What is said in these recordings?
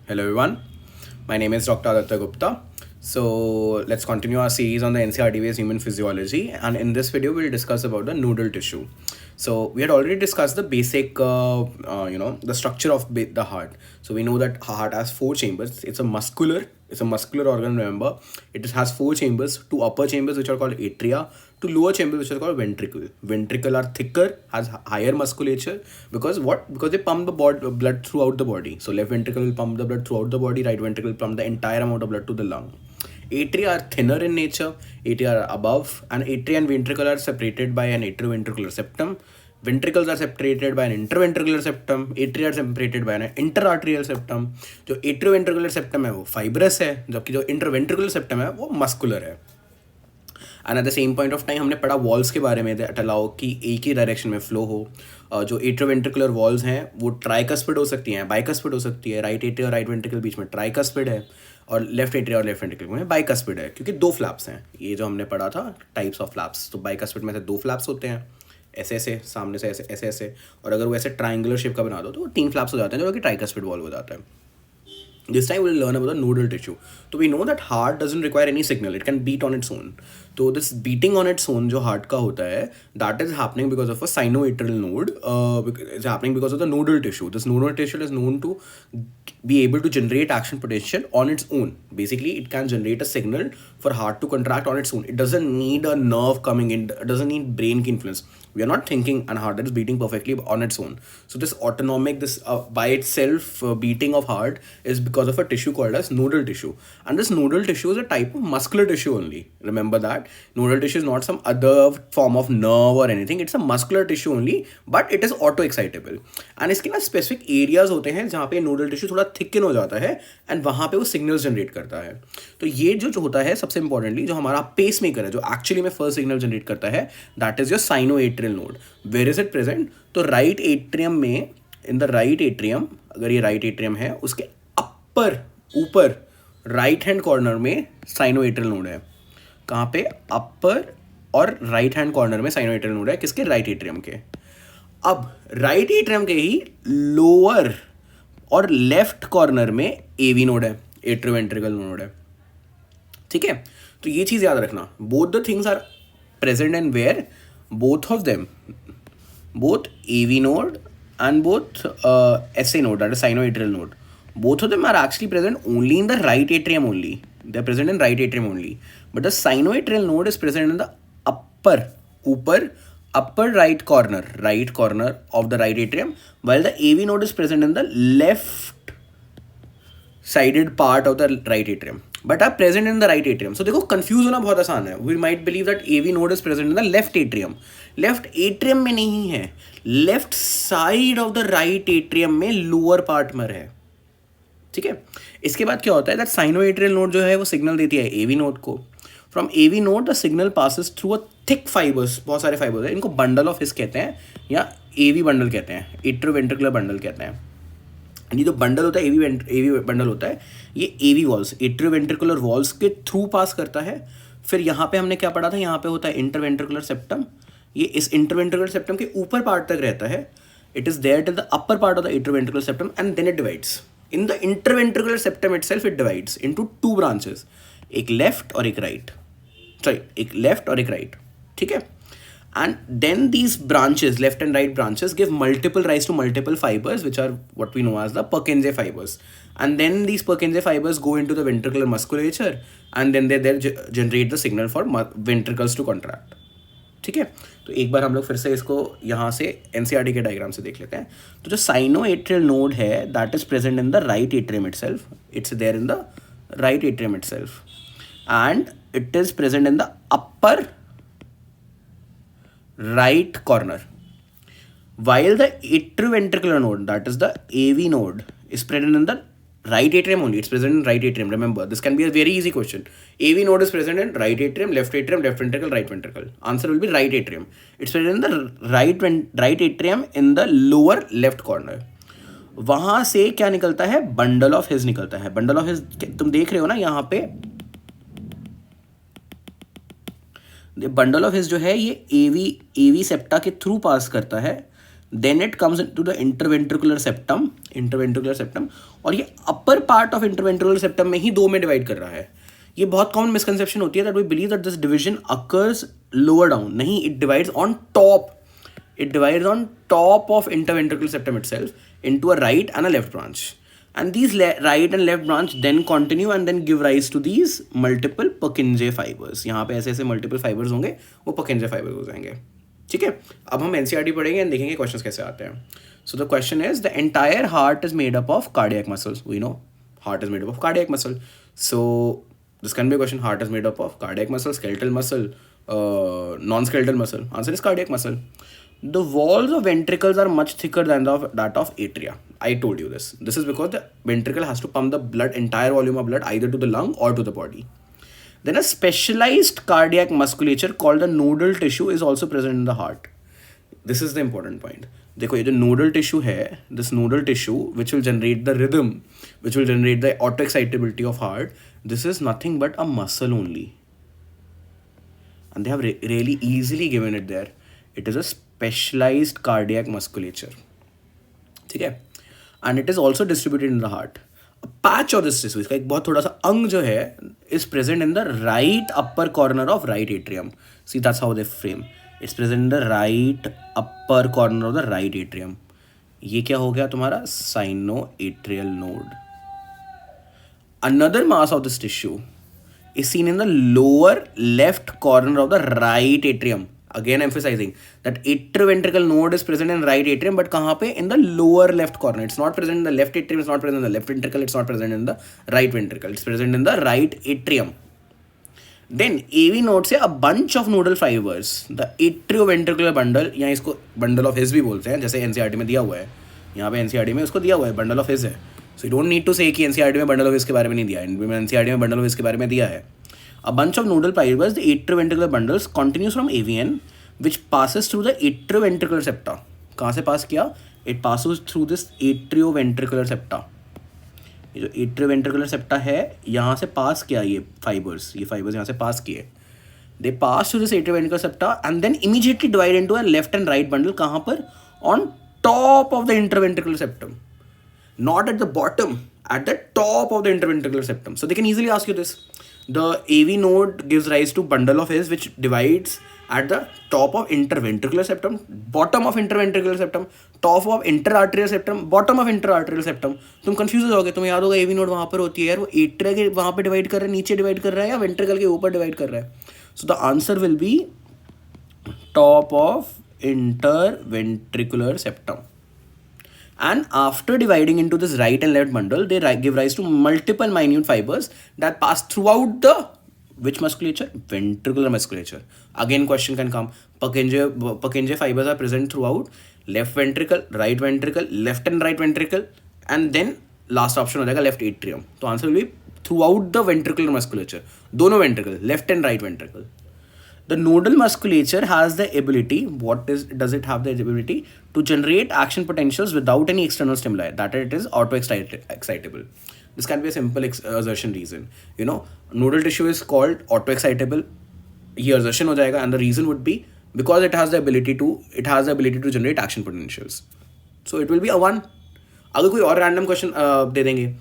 Hello everyone, my name is Dr. Aditya Gupta. So let's continue our series on the NCERT-based human physiology, and in this video we'll discuss about the nodal tissue. So we had already discussed the basic, the structure of the heart. So we know that heart has four chambers. It's a muscular organ. Remember, it has four chambers: two upper chambers which are called atria, two lower chambers which are called ventricle. Ventricle are thicker, has higher musculature because what? Because they pump the blood throughout the body. So left ventricle will pump the blood throughout the body. Right ventricle will pump the entire amount of blood to the lung. Atria are thinner in nature, atria are above, and atria and ventricle are separated by an atrioventricular septum. Ventricles are separated by an interventricular septum, atria are separated by an interarterial septum. जो atrioventricular septum है वो fibrous है, जबकि जो interventricular septum है वो muscular है. And at the same point of time हमने पढ़ा वॉल्स के बारे में, दैट अलाउ कि एक ही डायरेक्शन में फ्लो हो. जो एट्रोवेंट्रिकुलर वॉल्स हैं वो ट्राइकस्पिड हो सकती हैं, बाइकस्पिड हो सकती है. राइट एट्रिया और राइट वेंट्रिकल बीच में ट्राइकस्पिड है, और लेफ्ट एट्रिया और लेफ्ट वेंट्रिकल में बाइकस्पिड है, क्योंकि दो फ्लैप्स हैं. ये जो हमने पढ़ा था टाइप्स ऑफ फ्लैप्स, तो बाइकस्पिड में से दो फ्लैप्स होते हैं, ऐसे ऐसे सामने से ऐसे ऐसे ऐसे, और अगर वो ऐसे ट्राइंगुलर शेप का बना दो तो वो तीन फ्लैप्स हो जाते हैं, जो कि ट्राइकस्पिड वॉल्व हो जाता है. This time we'll learn about the nodal tissue. So we know that heart doesn't require any signal. It can beat on its own. So this beating on its own जो heart का होता है, that is happening because of a sinoatrial node. It's happening because of the nodal tissue. This nodal tissue is known to be able to generate action potential on its own. Basically, it can generate a signal for heart to contract on its own. It doesn't need a nerve coming in. It doesn't need brain influence. We are not thinking, and heart is beating perfectly on its own. So this autonomic, this by itself beating of heart is because of a tissue called as nodal tissue. And this nodal tissue is a type of muscular tissue only. Remember that nodal tissue is not some other form of nerve or anything. It's a muscular tissue only, but it is auto excitable. And इसके ना specific areas होते हैं जहाँ पे nodal tissue थोड़ा thicken हो जाता है, and वहाँ पे वो signals generate करता है. तो ये जो होता है सबसे importantly, जो हमारा pacemaker है, जो actually में first signal generate करता है, that is your sinoatrial node. Where is it present? तो right atrium में, in the right atrium, अगर ये right atrium है, उसके ऊपर राइट हैंड कॉर्नर में साइनोएट्रियल नोड है. कहाँ पे? अपर और राइट हैंड कॉर्नर में साइनोएट्रियल नोड है. किसके? राइट एट्रियम के. अब राइट एट्रियम के ही लोअर और लेफ्ट कॉर्नर में एवी नोड है, एट्रोवेंट्रिकल नोड है. ठीक है, तो ये चीज़ याद रखना. Both the things are present and where both of them, both AV node and both SA node, that is sinoatrial node, both of them are actually present only in the right atrium only. They are present in right atrium only. But the sinoatrial node is present in the upper right corner of the right atrium, while the AV node is present in the left sided part of the right atrium, but are present in the right atrium. So देखो confuse होना बहुत आसान है. We might believe that AV node is present in the left atrium. Left atrium में नहीं है, left side of the right atrium में lower part में है. ठीक है, इसके बाद क्या होता है, that sinoatrial node जो है वो सिग्नल देती है AV node को. From AV node the signal passes through a thick fibers, बहुत सारे फाइबर्स हैं, इनको बंडल ऑफ हिस कहते हैं या AV बंडल कहते हैं, एट्रोवेंट्रिकुलर बंडल कहते हैं. ये जो बंडल होता है एवी बंडल होता है, ये एवी वॉल्स, एट्रोवेंट्रिकुलर वॉल्स के थ्रू पास करता है. फिर यहाँ पे हमने क्या पढ़ा था, यहाँ पे होता है इंटरवेंट्रिकुलर सेप्टम. ये इस इंटरवेंट्रिकुलर सेप्टम के ऊपर पार्ट तक रहता है. It is there till the upper part of the atrioventricular septum and then it divides. In the interventricular septum itself it divides into two branches, एक लेफ्ट और एक राइट, एक लेफ्ट और एक राइट. ठीक है, and then these branches, left and right branches, give multiple rise to multiple fibers, which are what we know as the Purkinje fibers. And then these Purkinje fibers go into the ventricular musculature, and then they generate the signal for ventricles to contract. ठीक है, तो एक बार हम लोग फिर से इसको यहाँ से NCERT के डायग्राम से देख लेते हैं. तो जो साइनोएट्रियल नोड है, that is present in the right atrium itself. It's there in the right atrium itself, and it is present in the upper right corner, while the atrioventricular node, that is the AV node, is present in the right atrium only. It's present in right atrium. Remember, this can be a very easy question. AV node is present in right atrium, left ventricle, right ventricle. Answer will be right atrium. It's present in the right atrium in the lower left corner. वहाँ से क्या निकलता है, bundle of his निकलता है. Bundle of his तुम देख रहे हो ना यहाँ पे, बंडल ऑफ हिज जो है ये एवी सेप्टा के थ्रू पास करता है. Then it comes into the interventricular septum, और ये upper part of interventricular septum में ही दो में डिवाइड कर रहा है. ये बहुत कॉमन मिसकंसेप्शन होती है that we believe that this division occurs lower down. नहीं, it divides on top. It divides on top of interventricular septum itself into a right and a left branch. And these right and left branch then continue and then give rise to these multiple Purkinje fibers. यहाँ पे ऐसे ऐसे multiple fibers होंगे, वो Purkinje fibers हो जाएंगे. ठीक है, अब हम NCERT पढ़ेंगे and देखेंगे questions कैसे आते हैं. So the question is, the entire heart is made up of cardiac muscles. We know heart is made up of cardiac muscle. So this can be a question. Heart is made up of cardiac muscle, skeletal muscle, non-skeletal muscle. Answer is cardiac muscle. The walls of ventricles are much thicker than that of atria. I told you this. This is because the ventricle has to pump the blood, entire volume of blood, either to the lung or to the body. Then a specialized cardiac musculature called the nodal tissue is also present in the heart. This is the important point. देखो ये जो nodal tissue है, this nodal tissue which will generate the rhythm, which will generate the auto excitability of heart, this is nothing but a muscle only. And they have really easily given it there. It is a specialized cardiac musculature. ठीक है, and it is also distributed in the heart. A patch of this tissue, इसका एक बहुत थोड़ा सा अंग जो है is present in the right upper corner of right atrium. See, that's how they frame. It's present in the right upper corner of the right atrium. ये क्या हो गया तुम्हारा sinoatrial node. Another mass of this tissue is seen in the lower left corner of the right atrium. Again emphasizing that atrioventricle node is present in right atrium, but कहाँ पे? In the lower left corner. It's not present in the left atrium, it's not present in the left ventricle, it's not present in the right ventricle. It's present in the right atrium. Then AV node से a bunch of nodal fibers, the atrioventricular bundle, यहाँ इसको bundle of His भी बोलते हैं, जैसे NCERT में दिया हुआ है. यहाँ पे NCERT में उसको दिया हुआ है, bundle of His है. So you don't need to say कि NCERT में bundle of His के बारे में नहीं दिया है. NCERT में bundle of His के बारे में दिया है. A bunch of nodal fibers, the atrioventricular bundles, continues from AVN, which passes through the atrioventricular septa. कहाँ से पास किया? It passes through this atrioventricular septa. ये जो atrioventricular septa है, यहाँ से पास किया ये fibers यहाँ से पास किए. They pass through this atrioventricular septa and then immediately divide into a left and right bundle. कहाँ पर? On top of the interventricular septum. Not at the bottom, at the top of the interventricular septum. So they can easily ask you this. The AV node gives rise to bundle of His which divides at the top of interventricular septum, bottom of interventricular septum, top of interarterial septum, bottom of interarterial septum. तुम confuse हो जाओगे. तुम्हें याद होगा AV node वहाँ पर होती है यार, वो एट्रिया के वहाँ पे डिवाइड कर रहा है, नीचे डिवाइड कर रहा है या वेंट्रिकल के ऊपर डिवाइड कर रहा है. So the answer will be top of interventricular septum. And after dividing into this right and left bundle, they give rise to multiple minute fibers that pass throughout the which musculature? Ventricular musculature. Again, question can come. Purkinje fibers are present throughout left ventricle, right ventricle, left and right ventricle, and then last option हो जाएगा left atrium. तो answer will be throughout the ventricular musculature. दोनों ventricle, left and right ventricle. The nodal musculature has the ability, does it have the ability to generate action potentials without any external stimuli, that it is auto-excitable. This can be a simple assertion reason. You know, nodal tissue is called auto-excitable. ये assertion हो जाएगा, and the reason would be because it has the ability to generate action potentials. So it will be a 1. अगर कोई और random question दे देंगे,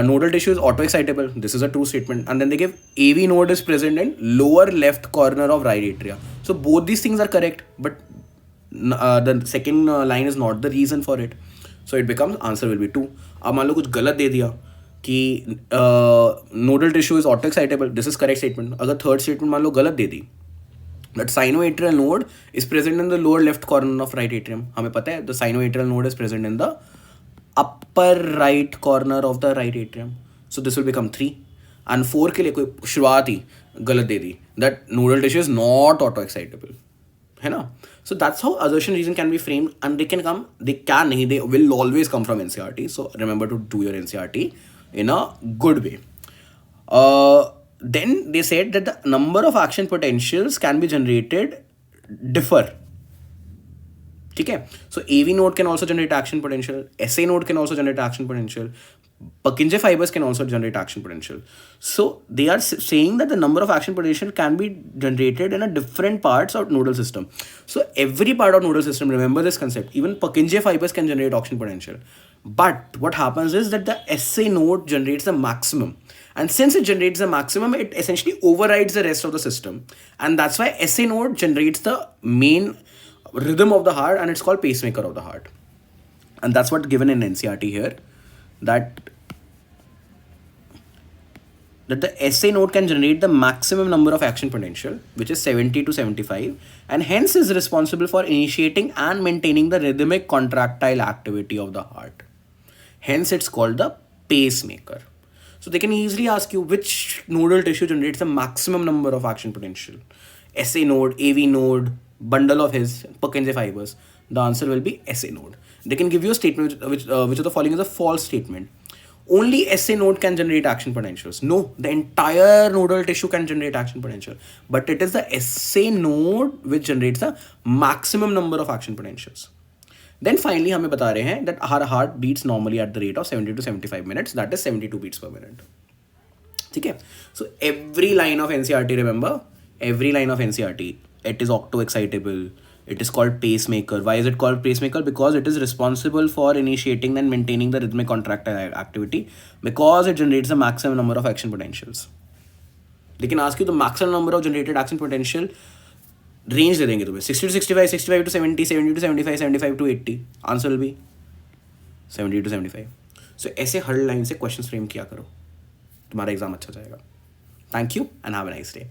nodal tissue is auto-excitable. This is a true statement. And then they give AV node is present in lower left corner of right atria. So both these things are correct, but the second line is not the reason for it. So it becomes answer will be 2. अब मान लो कुछ गलत दे दिया कि nodal tissue is auto-excitable. This is correct statement. अगर third statement मान लो गलत दे दी, that sinoatrial node is present in the lower left corner of right atrium. हमें पता है the sinoatrial node is present in the upper right corner of the right atrium. So this will become 3. And 4 के लिए कोई शुरुआत ही गलत दे दी, that nodal tissue is not auto-excitable, है ना. So that's how assertion reason can be framed, and they will always come from NCERT. So remember to do your NCERT in a good way. Then they said that the number of action potentials can be generated differ. ठीक है. So AV node can also generate action potential, SA node can also generate action potential, Purkinje fibers can also generate action potential. So they are saying that the number of action potential can be generated in a different parts of nodal system. So every part of nodal system, remember this concept, even Purkinje fibers can generate action potential. But what happens is that the SA node generates the maximum. And since it generates the maximum, it essentially overrides the rest of the system. And that's why SA node generates the main rhythm of the heart, and it's called pacemaker of the heart. And that's what given in NCRT here, that the SA node can generate the maximum number of action potential, which is 70 to 75, and hence is responsible for initiating and maintaining the rhythmic contractile activity of the heart. Hence, it's called the pacemaker. So they can easily ask you which nodal tissue generates the maximum number of action potential. SA node, AV node, bundle of his, Purkinje fibers. The answer will be SA node. They can give you a statement which of the following is a false statement. Only SA node can generate action potentials. No, the entire nodal tissue can generate action potential. But it is the SA node which generates the maximum number of action potentials. Then finally हमें बता रहे हैं that our heart beats normally at the rate of 70 to 75 minutes, that is 72 beats per minute. ठीक है? So every line of NCRT, remember, every line of NCRT, it is octo-excitable. It is called pacemaker. Why is it called pacemaker? Because it is responsible for initiating and maintaining the rhythmic contractile activity, because it generates the maximum number of action potentials. They can ask you the maximum number of generated action potential. Range दे देंगे तुम्हें 60 to 65, 65 to 70, 70 to 75, 75 to 80. Answer will be 70 to 75. सो ऐसे हर line से question frame किया करो, तुम्हारा exam अच्छा जाएगा. Thank you and have a nice day.